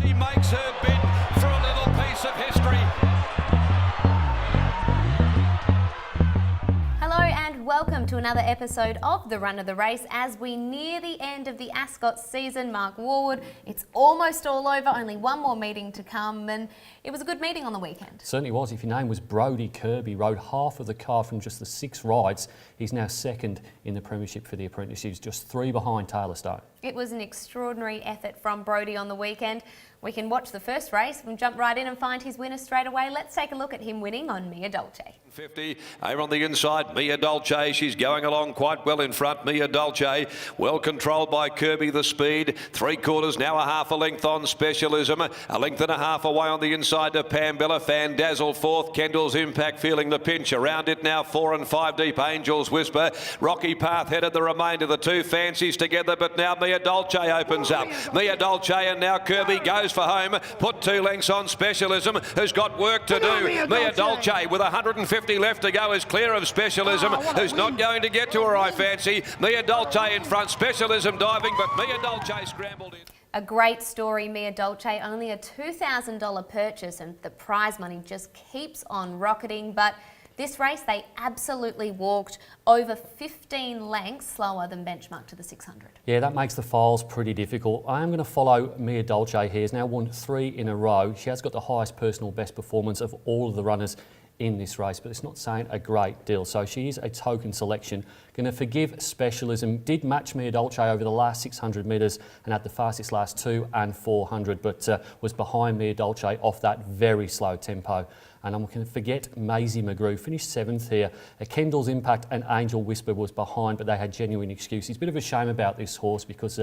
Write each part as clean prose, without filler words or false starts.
He makes her bid for a little piece of history. Hello and welcome to another episode of The Run of the Race. As we near the end of the Ascot season, Mark Warwood, it's almost all over, only one more meeting to come, and it was a good meeting on the weekend. Certainly was. If your name was Brodie Kirby, rode half of the car from just the 6 rides. He's now second in the premiership for the apprentices, just 3 behind Taylor Stone. It was an extraordinary effort from Brodie on the weekend. We can watch the first race and jump right in and find his winner straight away. Let's take a look at him winning on Mia Dolce. 50 over on the inside, Mia Dolce. She's going along quite well in front. Mia Dolce, well controlled by Kirby the speed. 3/4 now, a half a length on Specialism. A length and a half away on the inside to Pambella. Fandazzle fourth. Kendall's Impact feeling the pinch. Around it now 4 and 5 deep. Angel's Whisper. Rocky Path headed the remainder. The two fancies together, but now Mia Dolce opens up. Mia Dolce and now Kirby goes for home. Put 2 lengths on Specialism, who's got work to do. Mia Dolce with 150 left to go is clear of Specialism, who's not going to get to her, I fancy. Mia Dolce in front, Specialism diving, but Mia Dolce scrambled in. A great story, Mia Dolce, only a $2,000 purchase, and the prize money just keeps on rocketing. But this race, they absolutely walked over 15 lengths slower than benchmark to the 600. Yeah, that makes the files pretty difficult. I am going to follow Mia Dolce here. She's now won 3 in a row. She has got the highest personal best performance of all of the runners in this race, but it's not saying a great deal. So she is a token selection. Going to forgive Specialism. Did match Mia Dolce over the last 600 metres and had the fastest last 2 and 400, but was behind Mia Dolce off that very slow tempo. And I'm going to forget Maisie McGrew. Finished 7th here. Kendall's Impact and Angel Whisper was behind, but they had genuine excuses. Bit of a shame about this horse because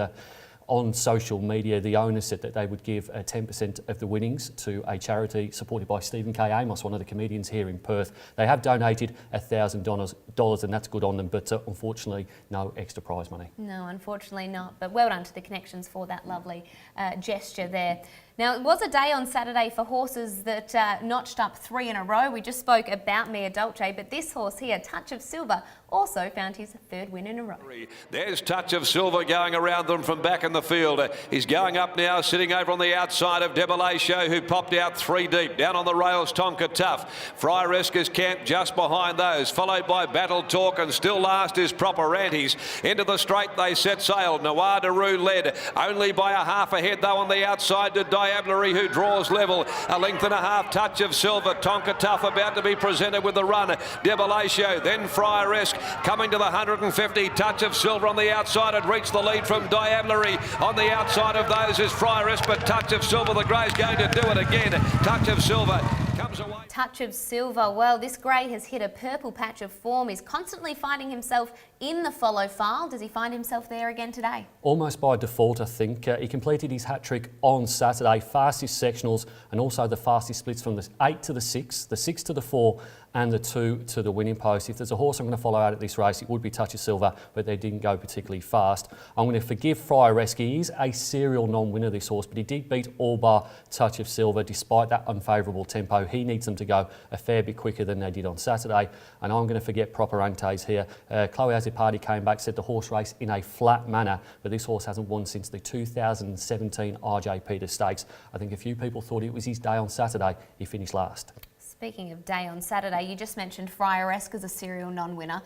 on social media, the owner said that they would give 10% of the winnings to a charity supported by Stephen K. Amos, one of the comedians here in Perth. They have donated $1,000 and that's good on them, but unfortunately, no extra prize money. No, unfortunately not, but well done to the Connections for that lovely gesture there. Now, it was a day on Saturday for horses that notched up 3 in a row. We just spoke about Mia Dolce, but this horse here, Touch of Silver, also found his 3rd win in a row. There's Touch of Silver going around them from back in the field. He's going up now, sitting over on the outside of Debolatio, who popped out 3 deep. Down on the rails, Tonka Tough. Fryeresk is camped just behind those, followed by Battle Talk, and still last is Proper Antes. Into the straight they set sail. Noir Daru led, only by a half ahead though on the outside to Diablery, who draws level. A length and a half, Touch of Silver. Tonka Tough about to be presented with the run. Debolatio, then Fryeresk. Coming to the 150, Touch of Silver on the outside had reached the lead from Diablery. On the outside of those is Fryeresk, but Touch of Silver, the grey's going to do it again. Touch of Silver comes away. Touch of Silver, well, this grey has hit a purple patch of form. He's constantly finding himself in the follow file. Does he find himself there again today? Almost by default, I think. He completed his hat-trick on Saturday, fastest sectionals and also the fastest splits from the 8 to the 6, the 6 to the 4 and the 2 to the winning post. If there's a horse I'm going to follow out at this race, it would be Touch of Silver, but they didn't go particularly fast. I'm going to forgive Fryeresk. He is a serial non-winner, this horse, but he did beat all bar Touch of Silver despite that unfavourable tempo. He needs them to go a fair bit quicker than they did on Saturday, and I'm going to forget Proper Antes here. Chloe Azzopardi came back, said the horse raced in a flat manner, but this horse hasn't won since the 2017 RJ Peters Stakes. I think a few people thought it was his day on Saturday. He finished last. Speaking of day on Saturday, you just mentioned Fryeresk as a serial non-winner.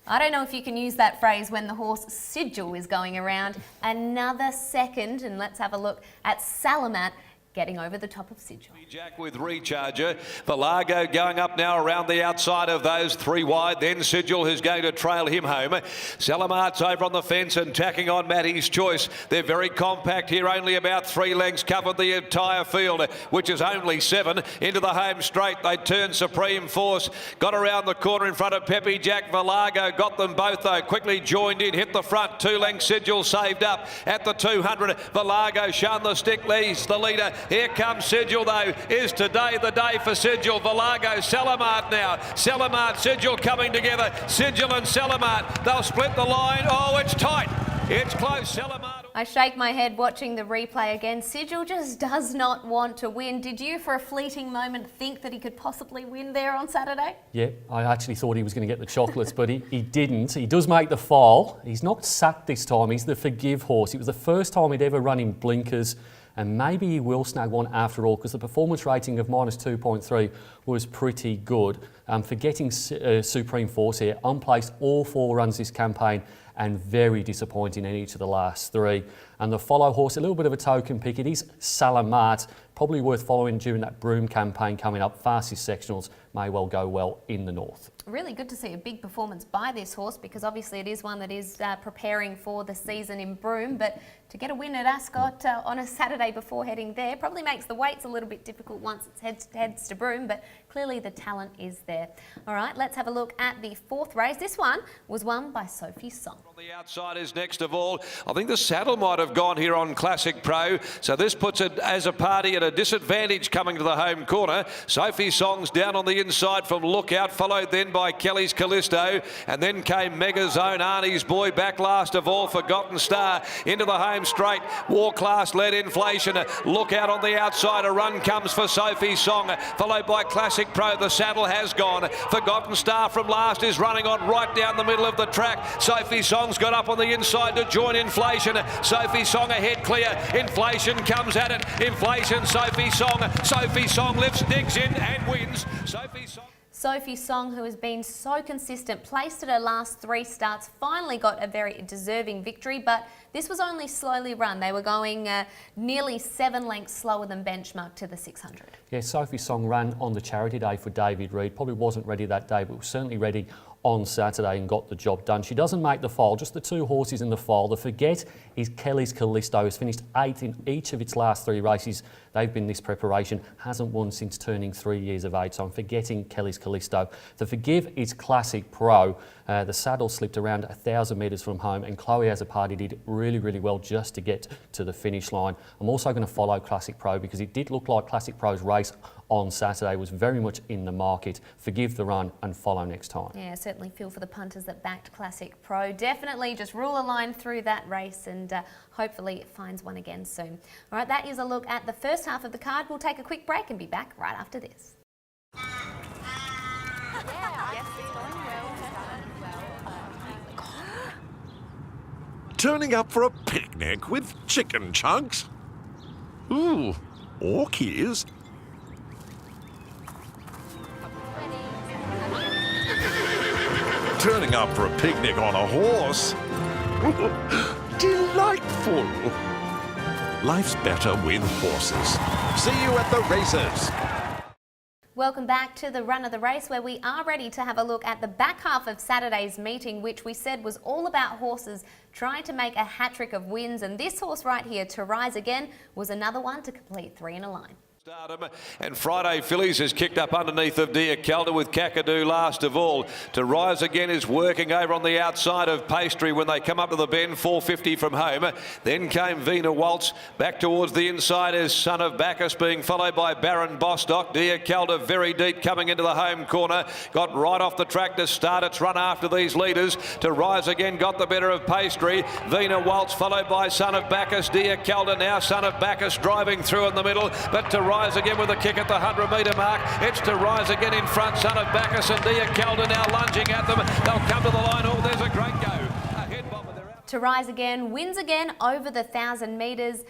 I don't know if you can use that phrase when the horse Sigil is going around. Another second, and let's have a look at Salamat getting over the top of Sigil. Jack with Recharger. Valago going up now around the outside of those 3 wide. Then Sigil, who's going to trail him home. Salamart's over on the fence and tacking on Matty's Choice. They're very compact here, only about 3 lengths covered the entire field, which is only 7. Into the home straight, they turn Supreme Force. Got around the corner in front of Peppy Jack. Valago got them both though, quickly joined in, hit the front. 2 lengths, Sigil saved up at the 200. Valago shun the stick, leads the leader. Here comes Sigil though. Is today the day for Sigil? Valago, Salamart now. Salamart, Sigil coming together. Sigil and Salamart, they'll split the line. Oh, it's tight. It's close. Salamart. I shake my head watching the replay again. Sigil just does not want to win. Did you, for a fleeting moment, think that he could possibly win there on Saturday? Yeah, I actually thought he was going to get the chocolates, but he didn't. He does make the file. He's not sacked this time. He's the forgive horse. It was the first time he'd ever run in blinkers. and maybe he will snag one after all, because the performance rating of -2.3 was pretty good. Forgetting Supreme Force here, unplaced all 4 runs this campaign and very disappointing in each of the last 3. And the follow horse, a little bit of a token pick, it is Salamat, probably worth following during that Broome campaign coming up. Fastest sectionals may well go well in the north. Really good to see a big performance by this horse, because obviously it is one that is preparing for the season in Broome, but to get a win at Ascot on a Saturday before heading there probably makes the weights a little bit difficult once it heads to Broome, but clearly the talent is there. All right, let's have a look at the 4th race. This one was won by Sophie Song. On the outside is next of all. I think the saddle might have gone here on Classic Pro, so this puts it as a party at a disadvantage coming to the home corner. Sophie Song's down on the inside from Lookout, followed then by Kelly's Callisto, and then came Mega Zone, Arnie's Boy, back last of all, Forgotten Star, into the home straight. War Class led Inflation. Lookout on the outside, a run comes for Sophie Song, followed by Classic Pro. The saddle has gone. Forgotten Star from last is running on right down the middle of the track. Sophie Song's got up on the inside to join Inflation. Sophie Song ahead clear. Inflation comes at it. Inflation, Sophie Song. Sophie Song lifts, digs in and wins. Sophie Song, who has been so consistent, placed at her last 3 starts, finally got a very deserving victory, but this was only slowly run. They were going nearly 7 lengths slower than benchmark to the 600. Yeah, Sophie Song ran on the charity day for David Reed. Probably wasn't ready that day, but was certainly ready on Saturday and got the job done. She doesn't make the file, just the 2 horses in the file. The forget is Kelly's Callisto, has finished 8th in each of its last 3 races. They've been this preparation, hasn't won since turning 3 years of age, so I'm forgetting Kelly's Callisto. The forgive is Classic Pro. The saddle slipped around 1,000 metres from home, and Chloe As a Party did really, really well just to get to the finish line. I'm also going to follow Classic Pro, because it did look like Classic Pro's race on Saturday was very much in the market. Forgive the run and follow next time. Yeah, certainly feel for the punters that backed Classic Pro. Definitely just rule a line through that race, and hopefully it finds one again soon. All right, that is a look at the first half of the card. We'll take a quick break and be back right after this. Turning up for a picnic with chicken chunks? Ooh, orchies? Turning up for a picnic on a horse? Delightful! Life's better with horses. See you at the races. Welcome back to the run of the race, where we are ready to have a look at the back half of Saturday's meeting, which we said was all about horses trying to make a hat-trick of wins. And this horse right here, To Rise Again, was another one to complete 3 in a line. And Friday Fillies is kicked up underneath of Dear Calder with Kakadu last of all. To Rise Again is working over on the outside of Pastry when they come up to the bend, 450 from home. Then came Vina Waltz. Back towards the inside is Son of Bacchus, being followed by Baron Bostock. Dear Calder very deep coming into the home corner. Got right off the track to start its run after these leaders. To Rise Again got the better of Pastry. Vina Waltz followed by Son of Bacchus. Dear Calder now, Son of Bacchus driving through in the middle, but To Rise Again with a kick at the 100-metre mark. It's To Rise Again in front. Son of Bacchus and Dear Calder now lunging at them. They'll come to the line. Oh, there's a great go. Ahead bomber, they're out. To Rise Again wins again over the 1,000 metres.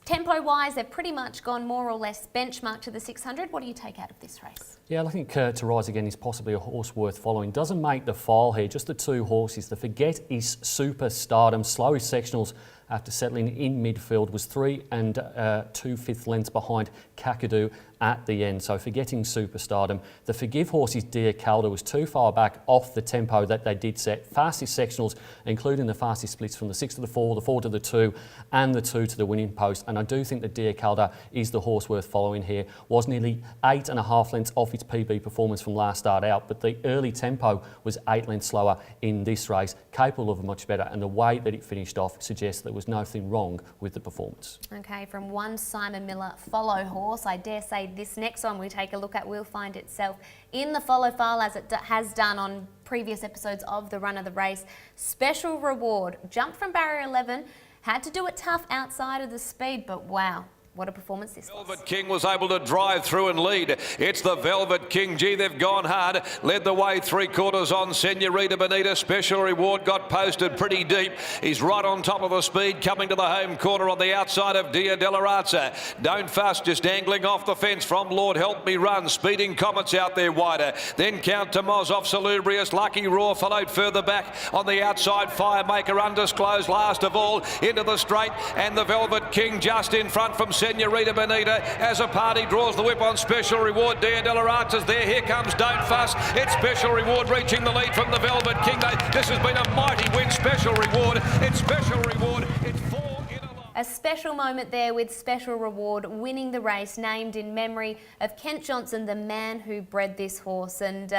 Tempo-wise, they've pretty much gone more or less benchmark to the 600. What do you take out of this race? Yeah, I think To Rise Again is possibly a horse worth following. Doesn't make the file here, just the 2 horses. The forget is Super Stardom. Slow sectionals after settling in midfield, was 3 and 2/5 lengths behind Kakadu at the end. So forgetting Super Stardom. The forgive horses Dear Calder was too far back off the tempo that they did set. Fastest sectionals, including the fastest splits from the 6 to the 4, the 4 to the 2 and the 2 to the winning post. And I do think that Dear Calder is the horse worth following here. Was nearly 8.5 lengths off its PB performance from last start out, but the early tempo was 8 lengths slower in this race, capable of much better, and the way that it finished off suggests there was nothing wrong with the performance. Okay, from one Simon Miller follow horse, I dare say this next one we take a look at will find itself in the follow file, as it has done on previous episodes of the run of the race. Special Reward jumped from barrier 11, had to do it tough outside of the speed, but wow, what a performance this was. Velvet King was able to drive through and lead. It's the Velvet King. Gee, they've gone hard. Led the way 3/4 on Senorita Bonita. Special Reward got posted pretty deep. He's right on top of the speed, coming to the home corner on the outside of Dia Della Razza. Don't Fuss just angling off the fence from Lord Help Me Run. Speeding Comets out there wider. Then Count Tomoz off Salubrious. Lucky Raw followed further back on the outside. Firemaker Undisclosed last of all into the straight. And the Velvet King just in front from Senorita Bonita as a party draws the whip on Special Reward. Dia Della Razza's there. Here comes Don't Fuss. It's Special Reward reaching the lead from the Velvet King. This has been a mighty win. Special Reward. It's Special Reward. It's 4 in a line. A special moment there with Special Reward winning the race, named in memory of Kent Johnson, the man who bred this horse. And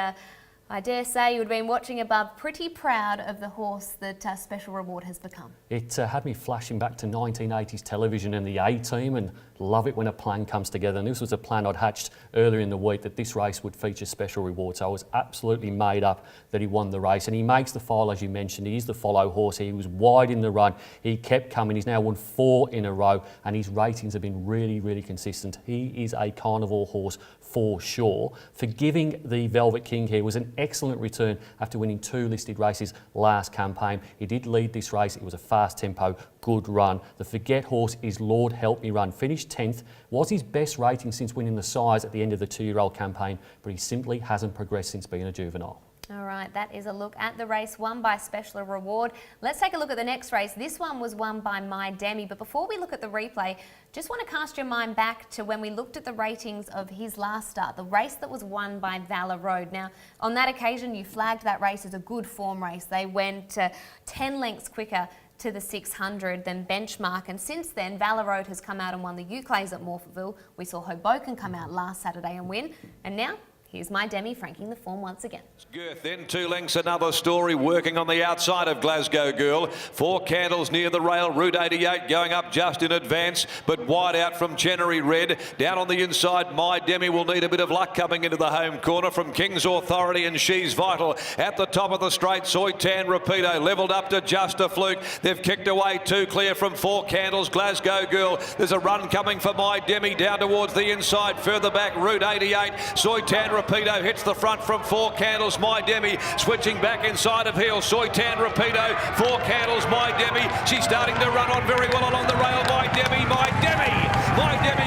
I dare say you would have been watching above pretty proud of the horse that Special Reward has become. It had me flashing back to 1980s television and the A-Team, and love it when a plan comes together. And this was a plan I'd hatched earlier in the week, that this race would feature Special Reward. So I was absolutely made up that he won the race. And he makes the file, as you mentioned. He is the follow horse. He was wide in the run. He kept coming. He's now won 4 in a row, and his ratings have been really, really consistent. He is a carnival horse for sure. Forgiving the Velvet King here was an excellent return after winning 2 listed races last campaign. He did lead this race. It was a fast tempo, good run. The Forget horse is Lord Help Me Run. Finished 10th, was his best rating since winning the size at the end of the 2-year-old campaign, but he simply hasn't progressed since being a juvenile. All right, that is a look at the race won by Special Reward. Let's take a look at the next race. This one was won by My Demi, but before we look at the replay, just want to cast your mind back to when we looked at the ratings of his last start, the race that was won by Valor Road. Now, on that occasion, you flagged that race as a good form race. They went 10 lengths quicker to the 600 than benchmark, and since then Valor Road has come out and won the Euclays at Morphettville. We saw Hoboken come out last Saturday and win, and now here's My Demi franking the form once again. Girth, then 2 lengths, another story working on the outside of Glasgow Girl. 4 Candles near the rail, Route 88 going up just in advance, but wide out from Chenery Red. Down on the inside, My Demi will need a bit of luck coming into the home corner from King's Authority, and She's Vital. At the top of the straight, Soitan Rapido levelled up to Just a Fluke. They've kicked away 2 clear from 4 Candles. Glasgow Girl, there's a run coming for My Demi down towards the inside. Further back, Route 88, Soitan Rapido hits the front from 4 Candles. My Demi switching back inside of heel. Soitan Rapido, 4 Candles. My Demi, she's starting to run on very well along the rail. My Demi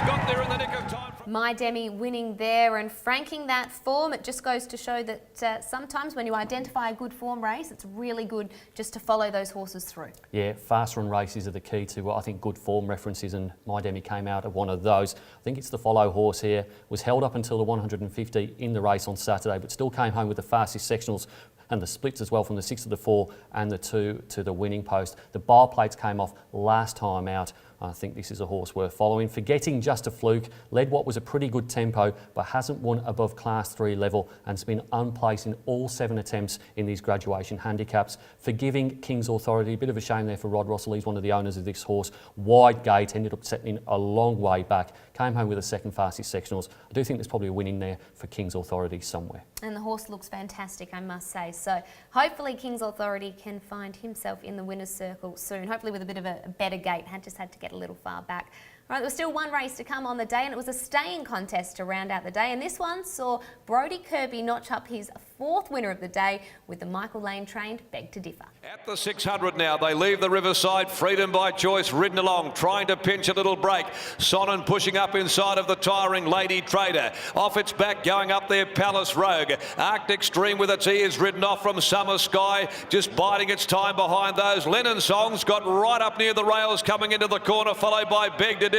got there in the nick of time. My Demi winning there and franking that form. It just goes to show that sometimes when you identify a good form race, it's really good just to follow those horses through. Yeah, fast run races are the key to, I think, good form references, and My Demi came out of one of those. I think it's the follow horse here. Was held up until the 150 in the race on Saturday, but still came home with the fastest sectionals and the splits as well, from the 6 to the 4 and the 2 to the winning post. The bar plates came off last time out. I think this is a horse worth following. Forgetting Just a Fluke, led what was a pretty good tempo, but hasn't won above Class 3 level and's been unplaced in all 7 attempts in these graduation handicaps. Forgiving King's Authority, a bit of a shame there for Rod Russell. He's one of the owners of this horse. Wide gate, ended up settling a long way back. Came home with the 2nd fastest sectionals. I do think there's probably a winning there for King's Authority somewhere. And the horse looks fantastic, I must say. So hopefully King's Authority can find himself in the winner's circle soon, hopefully with a bit of a better gate. Just had to get a little far back. All right, there was still one race to come on the day, and it was a staying contest to round out the day. And this one saw Brodie Kirby notch up his 4th winner of the day with the Michael Lane trained Beg to Differ. At the 600 now, they leave the Riverside. Freedom by Choice ridden along, trying to pinch a little break. Sonnen pushing up inside of the tiring Lady Trader. Off its back, going up there, Palace Rogue. Arctic Stream with its ears ridden off from Summer Sky, just biding its time behind those. Lennon Songs got right up near the rails, coming into the corner, followed by Beg to Differ.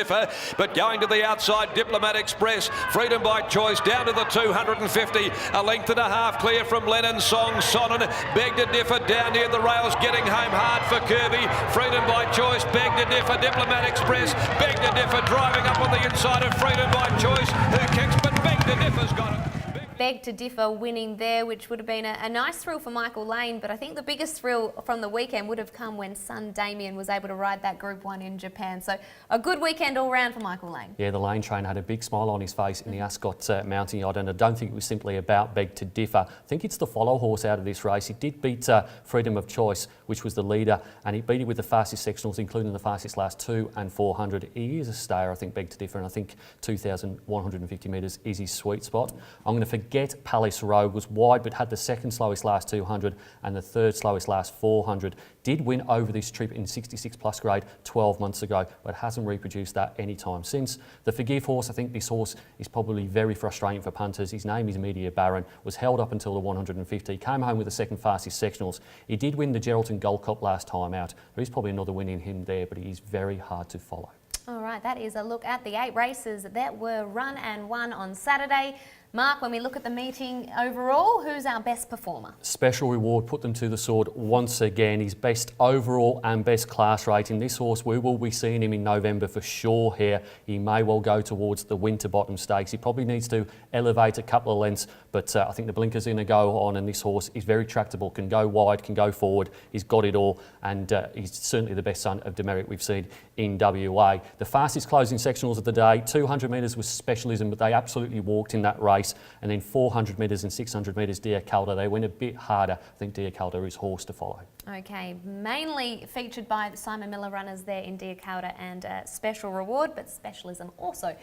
But going to the outside, Diplomat Express. Freedom by Choice down to the 250. A length and a half clear from Lennon Songs. Sonnen, Beg to Differ down near the rails, getting home hard for Kirby. Freedom by Choice, Beg to Differ, Diplomat Express. Beg to Differ driving up on the inside of Freedom by Choice, who kicks, but Beg to Differ's got it. Beg to Differ winning there, which would have been a nice thrill for Michael Lane, but I think the biggest thrill from the weekend would have come when son Damien was able to ride that Group 1 in Japan. So a good weekend all round for Michael Lane. Yeah, the Lane trainer had a big smile on his face in the Ascot mounting yard, and I don't think it was simply about Beg to Differ. I think it's the follow horse out of this race. He did beat Freedom of Choice, which was the leader, and he beat it with the fastest sectionals, including the fastest last 2 and 400. He is a stayer, I think, Beg to Differ, and I think 2,150 metres is his sweet spot. I'm going to forget Palace Road, was wide but had the second slowest last 200 and the third slowest last 400. Did win over this trip in 66 plus grade 12 months ago, but hasn't reproduced that any time since. The Forgive horse, I think this horse is probably very frustrating for punters. His name is Media Baron, was held up until the 150, came home with the second fastest sectionals. He did win the Geraldton Gold Cup last time out. There is probably another win in him there, but he is very hard to follow. All right, that is a look at the 8 races that were run and won on Saturday. Mark, when we look at the meeting overall, who's our best performer? Special Reward put them to the sword once again. His best overall and best class rating. This horse, we will be seeing him in November for sure here. He may well go towards the Winterbottom Stakes. He probably needs to elevate a couple of lengths, but I think the blinkers are going to go on, and this horse is very tractable, can go wide, can go forward. He's got it all, and he's certainly the best son of Demerit we've seen in WA. The fastest closing sectionals of the day, 200 metres was Specialism, but they absolutely walked in that race. And then 400 metres and 600 metres, Dia Calda, they went a bit harder. I think Dia Calda is horse to follow. Okay, mainly featured by the Simon Miller runners there in Dia Calda and Special Reward, but Specialism also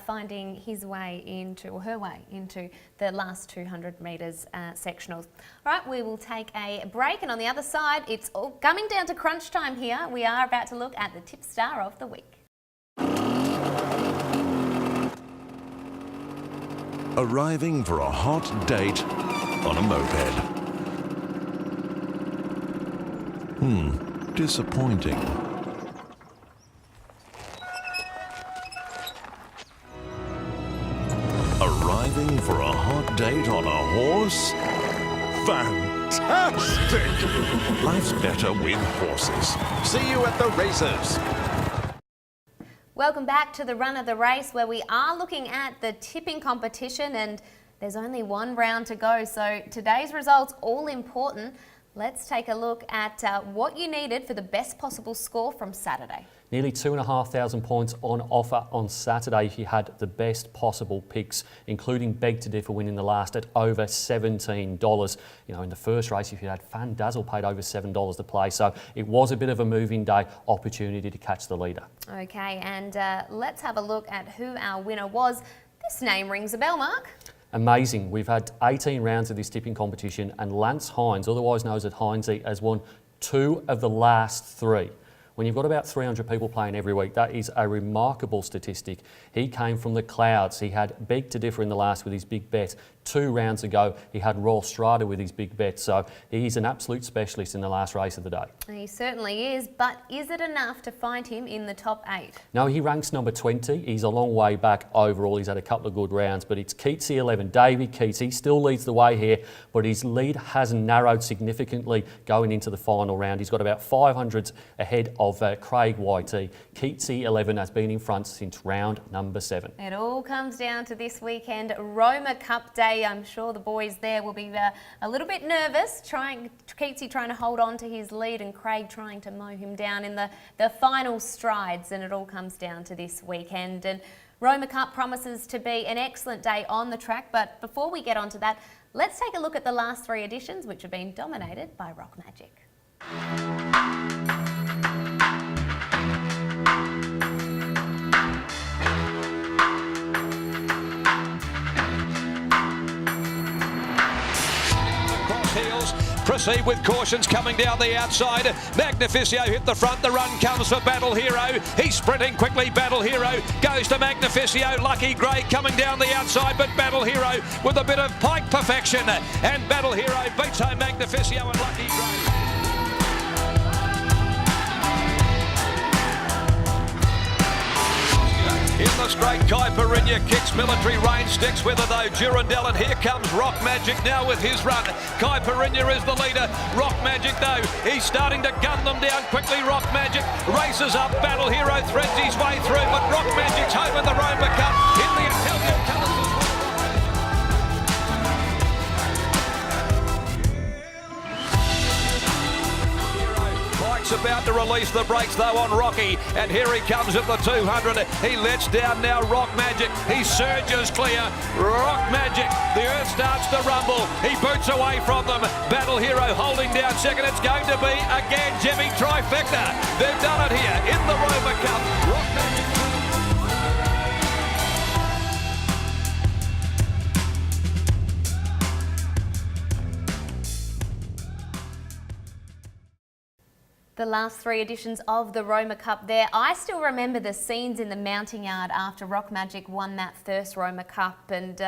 finding his way into, or her way into, the last 200 metres sectionals. All right, we will take a break, and on the other side, it's all coming down to crunch time here. We are about to look at the tip star of the week. Arriving for a hot date on a moped. Disappointing. Arriving for a hot date on a horse? Fantastic! Life's better with horses. See you at the races. Welcome back to the run of the race, where we are looking at the tipping competition, and there's only one round to go, so today's results all important. Let's take a look at what you needed for the best possible score from Saturday. Nearly 2,500 points on offer on Saturday if you had the best possible picks, including Beg to Differ winning the last at over $17. You know, in the first race, if you had Fandazzle paid over $7 to play, so it was a bit of a moving day opportunity to catch the leader. Okay, and let's have a look at who our winner was. This name rings a bell, Mark. Amazing. We've had 18 rounds of this tipping competition, and Lance Hines, otherwise known as Hinesy, has won 2 of the last 3. When you've got about 300 people playing every week, that is a remarkable statistic. He came from the clouds. He had Beg to Differ in the last with his big bet. 2 rounds ago, he had Royal Strata with his big bet. So he's an absolute specialist in the last race of the day. He certainly is, but is it enough to find him in the top 8? No, he ranks number 20. He's a long way back overall. He's had a couple of good rounds, but it's Keatsy 11. David Keatsy still leads the way here, but his lead has narrowed significantly going into the final round. He's got about 500s ahead of Craig YT. Keatsy 11 has been in front since round number 7. It all comes down to this weekend, Roma Cup Day. I'm sure the boys there will be a little bit nervous, Keatsy trying to hold on to his lead and Craig trying to mow him down in the final strides, and it all comes down to this weekend. And Roma Cup promises to be an excellent day on the track, but before we get onto that, let's take a look at the last 3 editions, which have been dominated by Rock Magic. Proceed with cautions coming down the outside. Magnificio hit the front. The run comes for Battle Hero. He's sprinting quickly. Battle Hero goes to Magnificio. Lucky Grey coming down the outside, but Battle Hero with a bit of pike perfection. And Battle Hero beats home Magnificio and Lucky Grey. In the straight, Kai Perinya kicks. Military Range sticks with her though. Durandell, and here comes Rock Magic now with his run. Kai Perinya is the leader. Rock Magic though, he's starting to gun them down quickly. Rock Magic races up. Battle Hero threads his way through, but Rock Magic's home in the Roma Cup in the Italian colours. to release the brakes though on Rocky, and here he comes at the 200. He lets down now Rock Magic. He surges clear. Rock Magic, the earth starts to rumble. He boots away from them. Battle Hero holding down second. It's going to be again Jemmy trifecta. They've done it here in the Roma Cup. Rock Magic. The last three editions of the Roma Cup there. I still remember the scenes in the mounting yard after Rock Magic won that first Roma Cup, and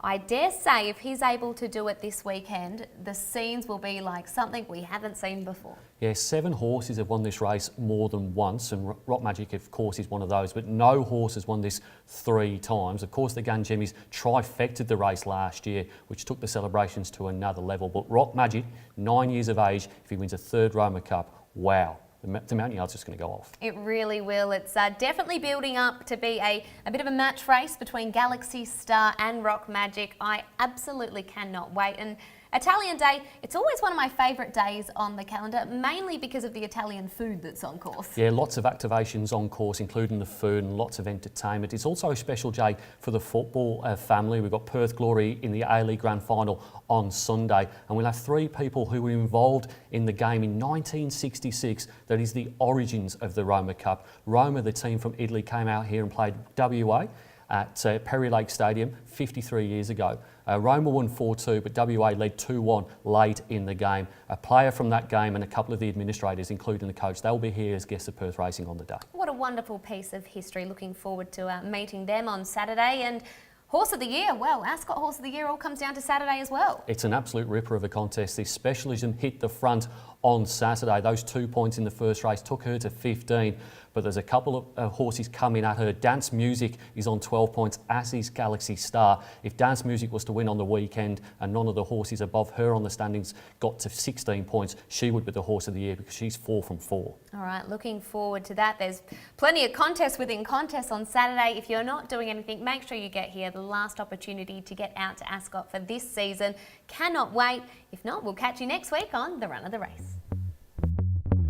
I dare say if he's able to do it this weekend, the scenes will be like something we haven't seen before. Yeah, 7 horses have won this race more than once, and Rock Magic, of course, is one of those, but no horse has won this 3 times. Of course, the Gun Jemmies trifected the race last year, which took the celebrations to another level. But Rock Magic, 9 years of age, if he wins a 3rd Roma Cup, wow. The mountain yard's just going to go off. It really will. It's definitely building up to be a bit of a match race between Galaxy Star and Rock Magic. I absolutely cannot wait. And Italian Day, it's always one of my favourite days on the calendar, mainly because of the Italian food that's on course. Yeah, lots of activations on course, including the food and lots of entertainment. It's also a special day for the football family. We've got Perth Glory in the A-League Grand Final on Sunday, and we'll have 3 people who were involved in the game in 1966. That is the origins of the Roma Cup. Roma, the team from Italy, came out here and played WA at Perry Lake Stadium 53 years ago. Roma won 4-2, but WA led 2-1 late in the game. A player from that game and a couple of the administrators, including the coach, they'll be here as guests of Perth Racing on the day. What a wonderful piece of history. Looking forward to meeting them on Saturday. And Horse of the Year, well, Ascot Horse of the Year all comes down to Saturday as well. It's an absolute ripper of a contest. This specialism hit the front on Saturday. Those 2 points in the first race took her to 15, but there's a couple of horses coming at her. Dance Music is on 12 points, as is Galaxy Star. If Dance Music was to win on the weekend and none of the horses above her on the standings got to 16 points, she would be the Horse of the Year because she's 4 from 4. All right, looking forward to that. There's plenty of contests within contests on Saturday. If you're not doing anything, make sure you get here. The last opportunity to get out to Ascot for this season. Cannot wait. If not, we'll catch you next week on The Run of the Race.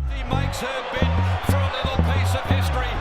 She makes her bid for a little piece of history.